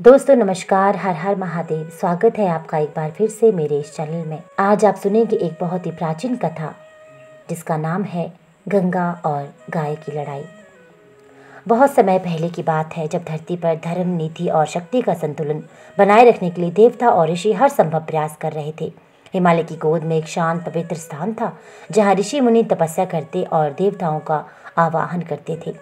दोस्तों नमस्कार, हर हर महादेव। स्वागत है आपका एक बार फिर से मेरे इस चैनल में। आज आप सुनेंगे एक बहुत ही प्राचीन कथा जिसका नाम है गंगा और गाय की लड़ाई। बहुत समय पहले की बात है जब धरती पर धर्म, नीति और शक्ति का संतुलन बनाए रखने के लिए देवता और ऋषि हर संभव प्रयास कर रहे थे। हिमालय की गोद में एक शांत पवित्र स्थान था जहाँ ऋषि मुनि तपस्या करते और देवताओं का आवाहन करते थे।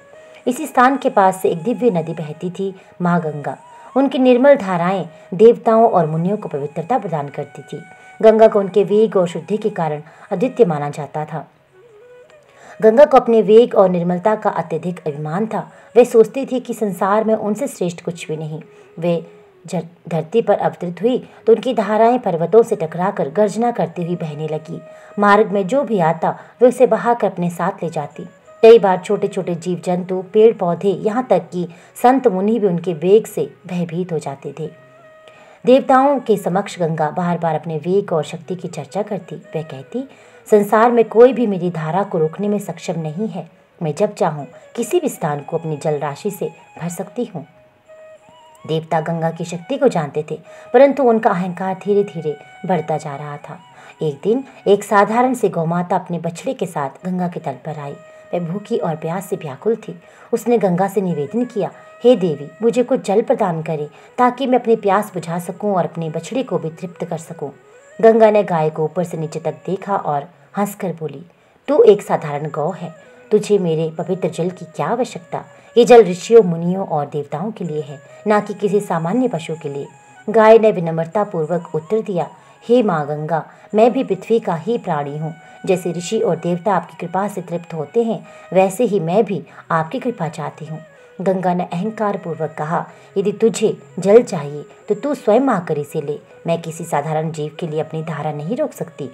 इसी स्थान के पास से एक दिव्य नदी बहती थी, माँ गंगा। उनकी निर्मल धाराएं देवताओं और मुनियों को पवित्रता प्रदान करती थी। गंगा को उनके वेग और शुद्धि के कारण अद्वितीय माना जाता था। गंगा को अपने वेग और निर्मलता का अत्यधिक अभिमान था। वे सोचती थी कि संसार में उनसे श्रेष्ठ कुछ भी नहीं। वे धरती पर अवतरित हुई तो उनकी धाराएं पर्वतों से टकराकर गर्जना करती हुई बहने लगी। मार्ग में जो भी आता वे उसे बहाकर अपने साथ ले जाती। कई बार छोटे छोटे जीव जंतु, पेड़ पौधे, यहाँ तक कि संत मुनि भी उनके वेग से भयभीत हो जाते थे। देवताओं के समक्ष गंगा बार बार अपने वेग और शक्ति की चर्चा करती। वह कहती, संसार में कोई भी मेरी धारा को रोकने में सक्षम नहीं है। मैं जब चाहूँ किसी भी स्थान को अपनी जल राशि से भर सकती हूँ। देवता गंगा की शक्ति को जानते थे, परंतु उनका अहंकार धीरे धीरे बढ़ता जा रहा था। एक दिन एक साधारण सी गौमाता अपने बछड़े के साथ गंगा के तल पर आई। वह भूखी और प्यास से व्याकुल थी। उसने गंगा से निवेदन किया, हे देवी, मुझे कुछ जल प्रदान करें ताकि मैं अपनी प्यास बुझा सकूं और अपने बछड़े को भी तृप्त कर सकूं। गंगा ने गाय को ऊपर से नीचे तक देखा और हंसकर बोली, तू एक साधारण गौ है, तुझे मेरे पवित्र जल की क्या आवश्यकता। ये जल ऋषियों, मुनियों और देवताओं के लिए है, न कि किसी सामान्य पशु के लिए। गाय ने विनम्रता पूर्वक उत्तर दिया, हे माँ गंगा, मैं भी पृथ्वी का ही प्राणी हूँ। जैसे ऋषि और देवता आपकी कृपा से तृप्त होते हैं, वैसे ही मैं भी आपकी कृपा चाहती हूँ। गंगा ने अहंकार पूर्वक कहा, यदि तुझे जल चाहिए तो तू स्वयं आकर इसे ले। मैं किसी साधारण जीव के लिए अपनी धारा नहीं रोक सकती।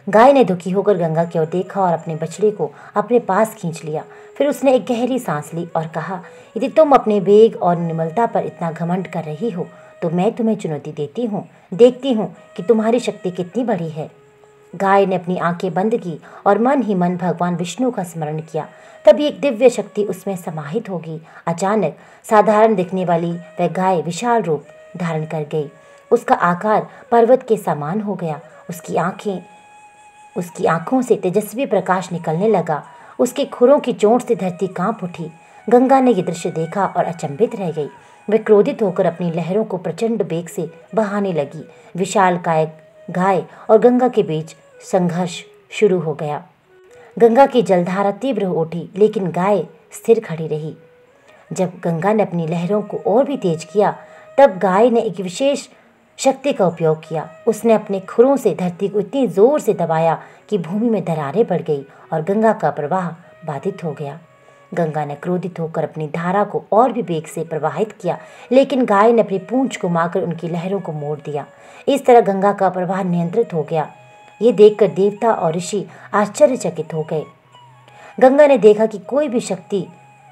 गाय ने दुखी होकर गंगा की ओर देखा और अपने बछड़े को अपने पास खींच लिया। फिर उसने एक गहरी सांस ली और कहा, यदि तुम अपने वेग और निर्मलता पर इतना घमंड कर रही हो तो मैं तुम्हें चुनौती देती हूँ। देखती हूँ कि तुम्हारी शक्ति कितनी बड़ी है। गाय ने अपनी आंखें बंद की और मन ही मन भगवान विष्णु का स्मरण किया। तभी एक दिव्य शक्ति उसमें समाहित होगी। अचानक साधारण दिखने वाली वह गाय विशाल रूप धारण कर गई। उसका आकार पर्वत के समान हो गया। उसकी आंखों से तेजस्वी प्रकाश निकलने लगा। उसके खुरों की चोट से धरती कांप उठी। गंगा ने यह दृश्य देखा और अचंभित रह गई। वह क्रोधित होकर अपनी लहरों को प्रचंड वेग से बहाने लगी। विशाल गाय और गंगा के बीच संघर्ष शुरू हो गया। गंगा की जलधारा तीव्र हो उठी, लेकिन गाय स्थिर खड़ी रही। जब गंगा ने अपनी लहरों को और भी तेज किया, तब गाय ने एक विशेष शक्ति का उपयोग किया। उसने अपने खुरों से धरती को इतनी जोर से दबाया कि भूमि में दरारें पड़ गई और गंगा का प्रवाह बाधित हो गया। गंगा ने क्रोधित होकर अपनी धारा को और भी वेग से प्रवाहित किया, लेकिन गाय ने अपनी पूंछ घुमाकर उनकी लहरों को मोड़ दिया। इस तरह गंगा का प्रवाह नियंत्रित हो गया। ये देखकर देवता और ऋषि आश्चर्यचकित हो गए। गंगा ने देखा कि कोई भी शक्ति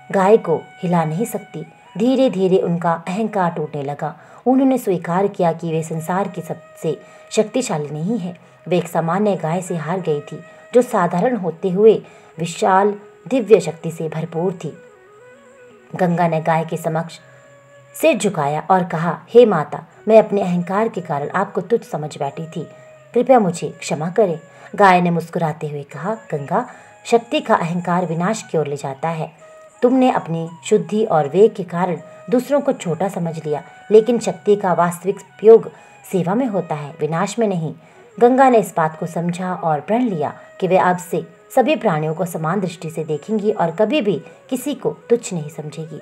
गाय को हिला नहीं सकती। धीरे धीरे उनका अहंकार टूटने लगा। उन्होंने स्वीकार किया कि वे संसार की सबसे शक्तिशाली नहीं है। वे एक सामान्य गाय से हार गई थी, जो साधारण होते हुए विशाल दिव्य शक्ति से भरपूर थी। गंगा ने गाय के समक्ष सिर झुकाया और कहा, हे माता, मैं अपने अहंकार के कारण आपको तुच्छ समझ बैठी थी, कृपया मुझे क्षमा करें। गाय ने मुस्कुराते हुए कहा, गंगा, शक्ति का अहंकार विनाश की ओर ले जाता है। तुमने अपनी शुद्धि और वेग के कारण दूसरों को छोटा समझ लिया, लेकिन शक्ति का वास्तविक उपयोग सेवा में होता है, विनाश में नहीं। गंगा ने इस बात को समझा और प्रण लिया कि वे अब से सभी प्राणियों को समान दृष्टि से देखेंगी और कभी भी किसी को तुच्छ नहीं समझेगी।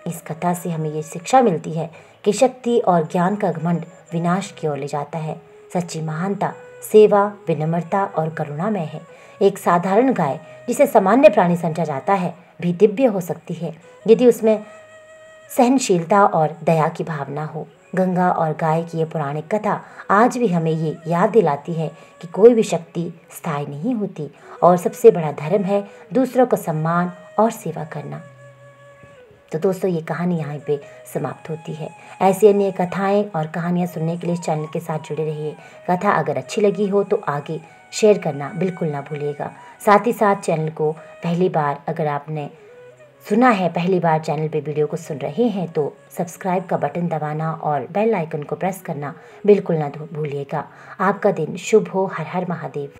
इस कथा से हमें ये शिक्षा मिलती है कि शक्ति और ज्ञान का घमंड विनाश की ओर ले जाता है। सच्ची महानता सेवा, विनम्रता और करुणा में है। एक साधारण गाय, जिसे सामान्य प्राणी समझा जाता है, भी दिव्य हो सकती है यदि उसमें सहनशीलता और दया की भावना हो। गंगा और गाय की ये पौराणिक कथा आज भी हमें ये याद दिलाती है कि कोई भी शक्ति स्थायी नहीं होती और सबसे बड़ा धर्म है दूसरों का सम्मान और सेवा करना। तो दोस्तों, ये कहानी यहाँ पे समाप्त होती है। ऐसी अन्य कथाएं और कहानियाँ सुनने के लिए इस चैनल के साथ जुड़े रहिए। कथा अगर अच्छी लगी हो तो आगे शेयर करना बिल्कुल ना भूलिएगा। साथ ही साथ चैनल को पहली बार अगर आपने सुना है, पहली बार चैनल पे वीडियो को सुन रहे हैं तो सब्सक्राइब का बटन दबाना और बेल आइकन को प्रेस करना बिल्कुल ना भूलिएगा। आपका दिन शुभ हो। हर हर महादेव।